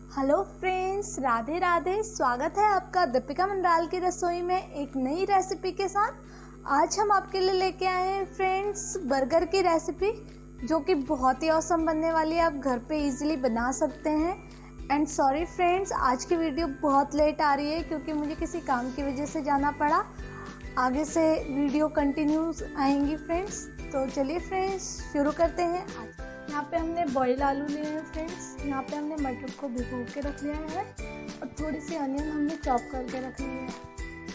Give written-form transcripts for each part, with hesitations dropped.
Hello friends, Radhe Radhe. स्वागत है आपका दीपिका मनराल की रसोई में एक नई रेसिपी के साथ। आज हम आपके लिए लेके आए हैं फ्रेंड्स बर्गर की रेसिपी, जो कि बहुत ही औसम बनने वाली है। आप घर पे इजीली बना सकते हैं। एंड सॉरी फ्रेंड्स, आज की वीडियो बहुत लेट आ रही है क्योंकि मुझे किसी काम की वजह से जाना पड़ा। आगे से वीडियो कंटिन्यूस आएंगी फ्रेंड्स। तो चलिए फ्रेंड्स शुरू करते हैं। आज यहाँ पे हमने बॉयल आलू लिए हैं फ्रेंड्स। यहाँ पे हमने मटर को भिगो के रख लिया है और थोड़ी सी अनियन हमने चॉप करके रख ली है।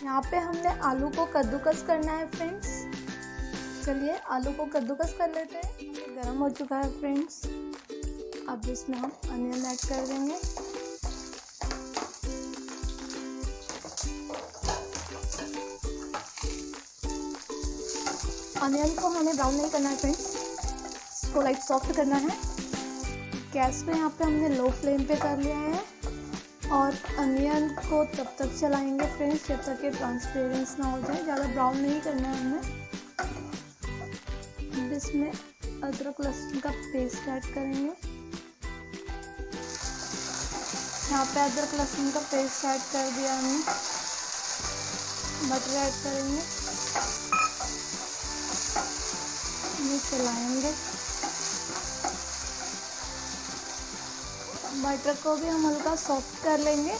यहाँ पे हमने आलू को कद्दूकस करना है फ्रेंड्स। चलिए आलू को कद्दूकस कर लेते हैं। गरम हो चुका है फ्रेंड्स। अब इसमें हम अनियन ऐड कर देंगे। अनियन को हमें ब्राउन नहीं करना है फ्रेंड्स, इसको लाइट सॉफ्ट करना है। गैस पे यहाँ पे हमने लो फ्लेम पे कर लिया है और अनियन को तब तक चलाएंगे फ्रेंड्स जब तक ये ट्रांसपेरेंस ना हो जाए। ज़्यादा ब्राउन नहीं करना है हमें। इसमें अदरक लहसुन का पेस्ट ऐड करेंगे। यहाँ पे अदरक लहसुन का पेस्ट ऐड कर दिया हमने। मटर ऐड करेंगे, चलाएंगे। मटर को भी हम हल्का सॉफ्ट कर लेंगे।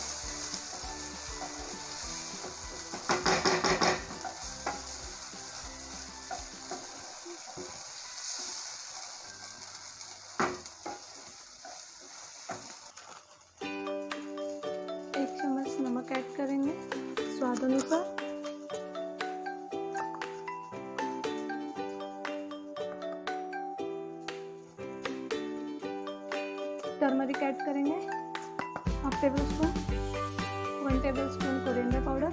एक चम्मच नमक ऐड करेंगे स्वाद अनुसार। टर्मरिक ऐड करेंगे 1/2 टेबलस्पून, 1 टेबलस्पून कोरिएंडर पाउडर,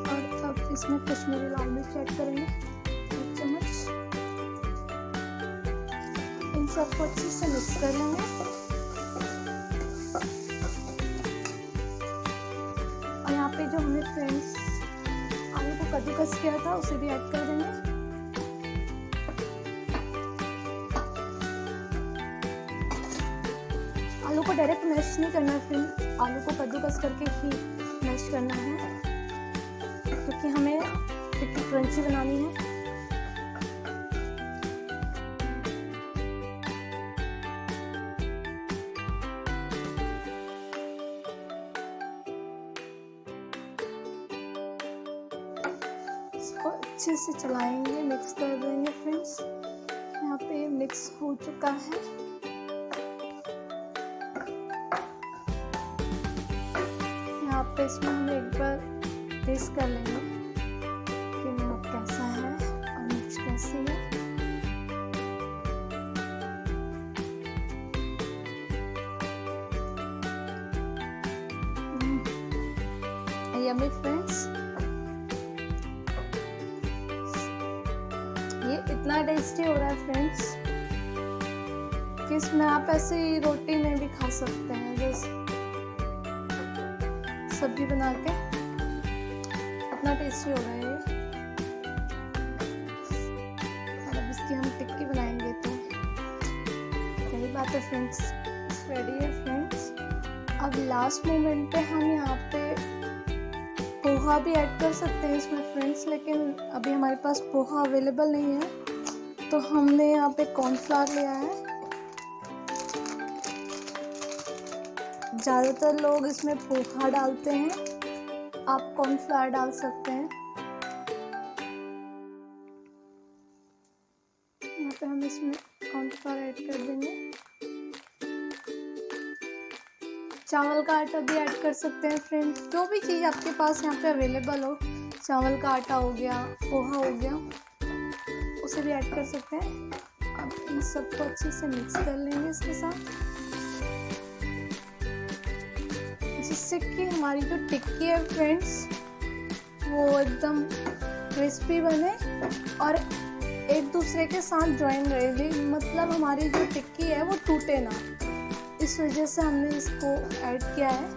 और अब इसमें कश्मीरी लाल मिर्च ऐड करेंगे 1 चम्मच। इन सबको अच्छे से मिक्स कर लेंगे। और यहाँ पे जो हमने फ्रेंड्स आलू को कद्दूकस किया था उसे भी ऐड कर देंगे। आलू को डायरेक्ट मैश नहीं करना है फ्रेंड्स, आलू को कद्दूकस करके ही मैश करना है क्योंकि हमें टिक्की क्रंची बनानी है। इसको अच्छे से चलाएंगे, मिक्स कर देंगे फ्रेंड्स। यहाँ पे मिक्स हो चुका है। यहाँ पे इसमें हम एक बार टेस्ट कर लेंगे कि नमक कैसा है और मिर्च कैसी है। यम्मी फ्रेंड्स, ये इतना टेस्टी हो रहा है फ्रेंड्स कि इसमें आप ऐसे ही रोटी में भी खा सकते हैं, जैसे सब्जी बना के। इतना टेस्टी हो रहा है ये। और अब इसकी हम टिक्की बनाएंगे तो यही बात है फ्रेंड्स, रेडी है फ्रेंड्स। अब लास्ट मोमेंट पे हम यहाँ पे पोहा भी ऐड कर सकते हैं इसमें फ्रेंड्स, लेकिन अभी हमारे पास पोहा अवेलेबल नहीं है तो हमने यहाँ पे कॉर्नफ्लावर लिया है। ज़्यादातर लोग इसमें पोहा डालते हैं, आप कॉर्नफ्लावर डाल सकते हैं। यहाँ पे हम इसमें कॉर्नफ्लावर ऐड कर देंगे। चावल का आटा भी ऐड कर सकते हैं फ्रेंड्स, जो भी चीज़ आपके पास यहाँ पे अवेलेबल हो। चावल का आटा हो गया, पोहा हो गया, उसे भी ऐड कर सकते हैं। अब इन सबको अच्छे से मिक्स कर लेंगे इसके साथ, जिससे कि हमारी जो टिक्की है फ्रेंड्स वो एकदम क्रिस्पी बने और एक दूसरे के साथ ज्वाइन रहे। मतलब हमारी जो टिक्की है वो टूटे ना, इस वजह से हमने इसको ऐड किया है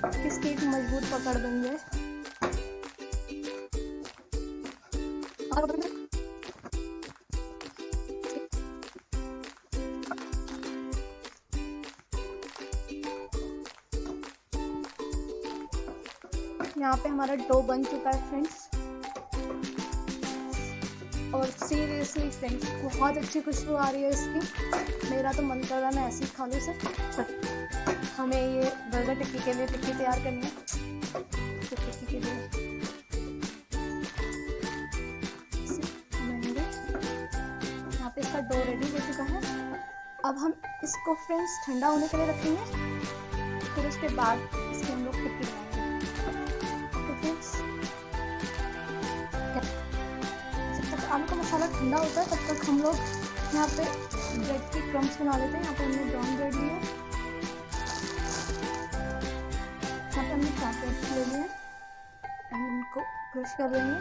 कि इसकी एक मजबूत पकड़ बन जाए। और यहाँ पे हमारा डो बन चुका है फ्रेंड्स, और सीरियसली फ्रेंड्स बहुत अच्छी खुशबू आ रही है इसकी। मेरा तो मन कर रहा है मैं ऐसे ही खा लूँ इसे। हमें ये बर्गर टिक्की के लिए टिक्की तैयार करनी है। तो टिक्की के लिए यहाँ पे इसका डो रेडी हो चुका है। अब हम इसको फ्रेंड्स ठंडा होने के लिए रखेंगे, फिर उसके बाद इसकी हम लोग टिक्की बनाएंगे। ओके फ्रेंड्स, जब तक आलू का मसाला ठंडा होता है तब तक हम लोग यहाँ पे ब्रेड की क्रम्स बना लेते हैं। यहाँ पे हमने ब्राउन ब्रेड लिया है, यहाँ पे हमने 4 ब्रेड ले लिए हैं, इनको क्रश कर लेंगे।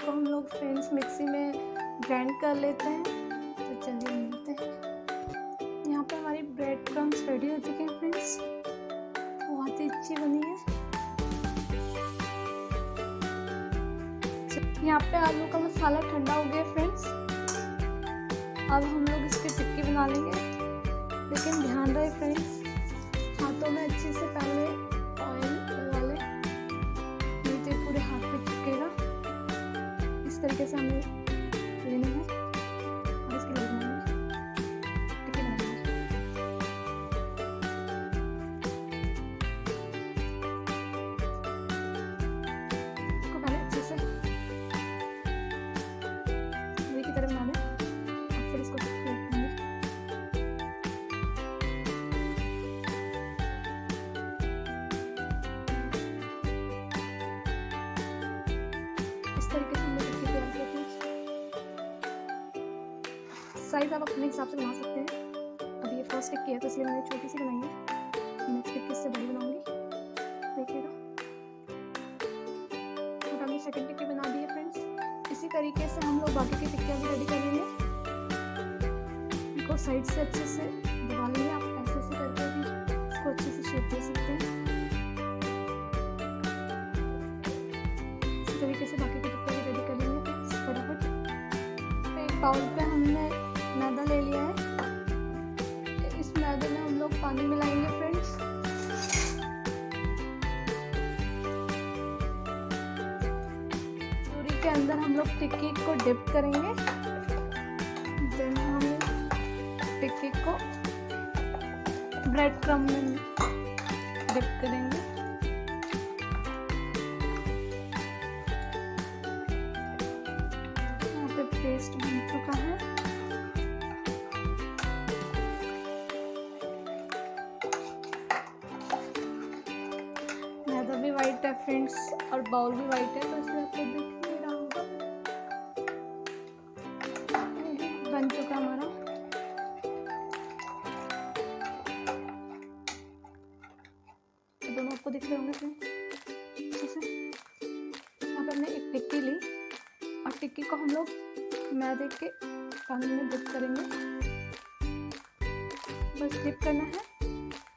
हम लोग फ्रेंड्स मिक्सी में ग्राइंड कर लेते हैं। तो चलिए मिलते हैं। यहाँ पे हमारी ब्रेड क्रम्स रेडी हो चुके हैं फ्रेंड्स, बहुत ही अच्छी बनी है। यहाँ पे आलू का मसाला ठंडा हो गया फ्रेंड्स। अब हम लोग इसकी टिक्की बना लेंगे, लेकिन ध्यान रहे फ्रेंड्स हाथों में अच्छे से पहले ऑयल लगा लें, नहीं तो पूरे हाथ पे चिपकेगा। इस तरीके से हमें लेने हैं और इसके लिए टिक्की बनाएंगे। इसको पहले अच्छे से पूरी की तरह बना लें और फिर इसको फ्लैट देंगे। इस तरीके से हम लोग साइज आप अपने हिसाब से बना सकते हैं। अभी ये फर्स्ट टिक्की है तो इसलिए मैंने छोटी सी बनाई है, नेक्स्ट टिक्की इससे बड़ी बनाऊंगी, देखिएगा। तो हमने सेकंड टिक्की बना दी है फ्रेंड्स। इसी तरीके से हम लोग बाकी की टिक्कियाँ भी रेडी कर लेंगे। इनको साइड से अच्छे से दबा लेंगे, आप ऐसे ऐसे करके भी इसको अच्छे से शेप दे सकते हैं। इसी तरीके से बाकी की टिक्कियाँ भी रेडी कर लेंगे फ्रेंड्स फटाफट। एक बाउल पे हमने मैदा ले लिया है, इस मैदे में हम लोग पानी मिलाएंगे फ्रेंड्स। पूरी के अंदर हम लोग टिक्की को डिप करेंगे, देन हम टिक्की को ब्रेड क्रम्ब में डिप करेंगे। यहाँ पे पेस्ट बन चुका है। मैदा भी वाइट है फ्रेंड्स और बाउल भी वाइट है, तो इसलिए आपको दिख नहीं रहा होगा। बन चुका हमारा। तो दोनों आपको दिख रहे होंगे फ्रेंड्स अच्छे से। यहाँ पे हमने एक टिक्की ली और टिक्की को हम लोग मैदे के पानी में डिप करेंगे, बस डिप करना है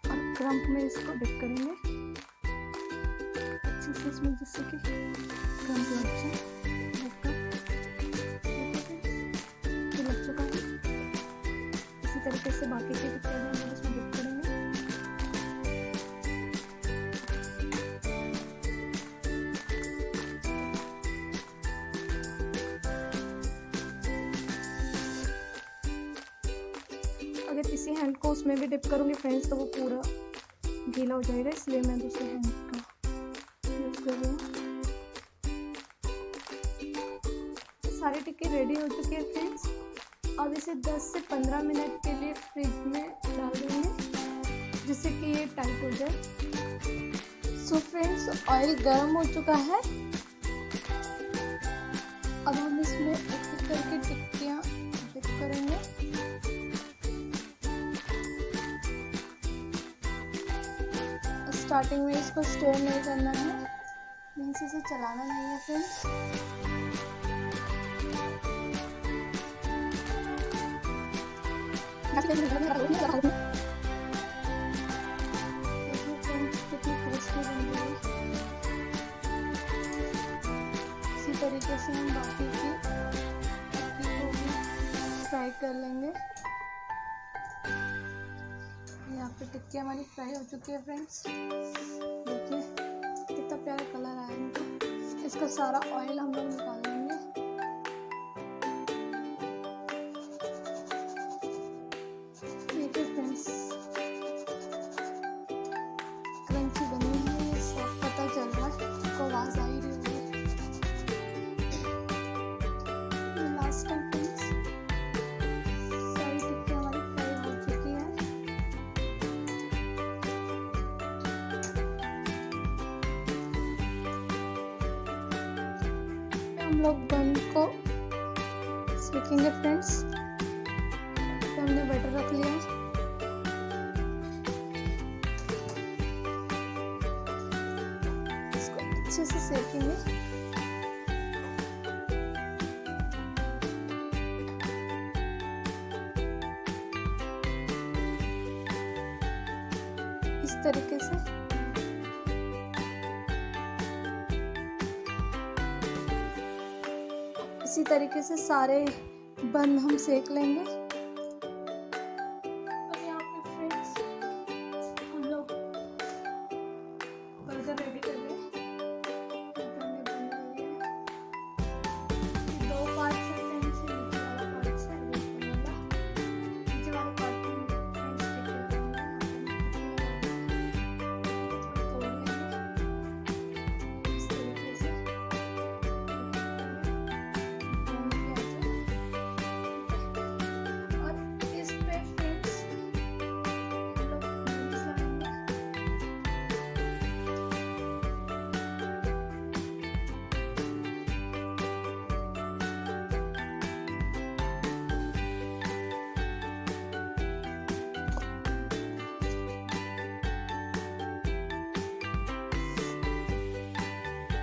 और क्रम्प में इसको डिप करेंगे अच्छे से, इसमें जिससे कि क्रम्प लग जाए। ये लग चुका है। इसी तरीके से बाकी की टिक्कियाँ भी हम लोग इसमें डिप करेंगे। अगर किसी हैंड को उसमें भी डिप करूँगी फ्रेंड्स तो वो पूरा गीला हो जाएगा, इसलिए मैं दूसरे हैंड का यूज़ कर रही हूँ। सारे टिक्के रेडी हो चुके हैं फ्रेंड्स। अब इसे 10 से 15 मिनट के लिए फ्रिज में डाल देंगे जिससे कि ये टाइट हो जाए। सो फ्रेंड्स ऑयल गर्म हो चुका है। अब हम इसमें एक करके टिक्कियाँ डिप करेंगे। स्टार्टिंग में इसको स्टर नहीं करना है, यहीं से इसे चलाना नहीं है फ्रेंड्स। इसी तरीके से हम बाकी की टिक्की को भी फ्राई कर लेंगे। यहाँ पे टिक्की हमारी फ्राई हो चुकी है फ्रेंड्स। देखिए कितना प्यारा कलर आया इनका। इसका सारा ऑयल हम लोग निकाल लेंगे। देखिए फ्रेंड्स क्रंची बनी हुई है, सब पता चल रहा है, आपको आवाज आ ही रही होगी। लास्ट टाइम फ्रेंड्स सारी टिक्की हमारी फ्राई हो चुकी है। हम लोग बन को सेकेंगे फ्रेंड्स। तो हमने बटर रख लिया, इसको अच्छे से सेकेंगे। इस तरीके से इसी तरीके से सारे बन हम सेक लेंगे। और यहाँ पे फ्रेंड्स हम लोग बर्गर रेडी कर रहे हैं। हमने बन लिया है। ये 2 पार्ट है फ्रेंड्स, नीचे वाला पार्ट है नीचे वाला पार्ट फ्रेंड्स तोड़ लेंगे इस तरीके से।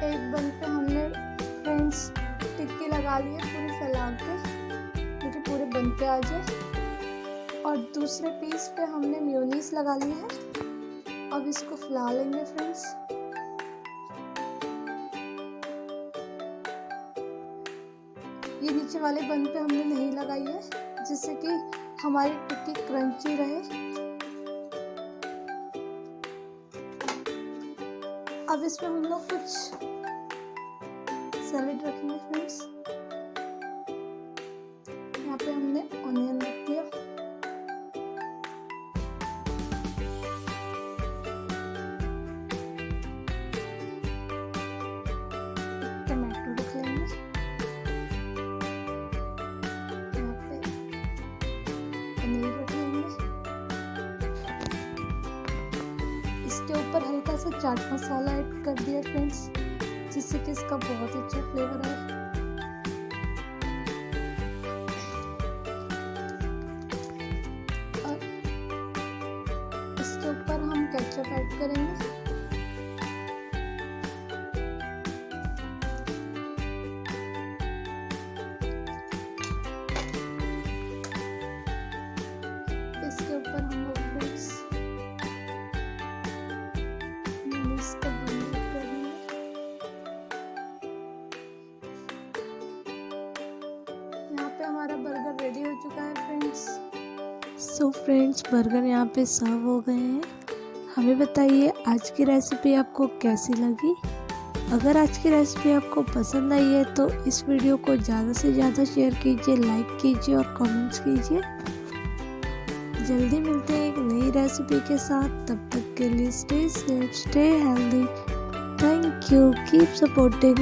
एक बन पे हमने फ्रेंड्स टिक्की लगा ली है पूरी फैला के, क्योंकि पूरे बन पे आ जाए। और दूसरे पीस पे हमने मेयोनीज लगा ली है। अब इसको फैला लेंगे फ्रेंड्स। ये नीचे वाले बन पे हमने नहीं लगाई है, जिससे कि हमारी टिक्की क्रंची रहे। अब इसमें हम लोग कुछ सैलेड रखेंगे फ्रेंड्स। यहाँ पे हमने ऑनियन रख दिया, टमाटो रख लेंगे, यहाँ पे पनीर रख लेंगे। इसके ऊपर हल्का सा चाट मसाला ऐड कर दिया फ्रेंड्स, जिससे कि इसका बहुत अच्छा फ्लेवर है। और इसके ऊपर हम केचप ऐड करेंगे। इसके ऊपर हम लोग फ्रेंड्स इसका हमारा बर्गर रेडी हो चुका है फ्रेंड्स। सो फ्रेंड्स बर्गर यहाँ पे सर्व हो गए हैं। हमें बताइए आज की रेसिपी आपको कैसी लगी। अगर आज की रेसिपी आपको पसंद आई है तो इस वीडियो को ज़्यादा से ज़्यादा शेयर कीजिए, लाइक कीजिए और कमेंट्स कीजिए। जल्दी मिलते हैं एक नई रेसिपी के साथ, तब तक के लिए stay safe, stay healthy. Thank you, keep supporting.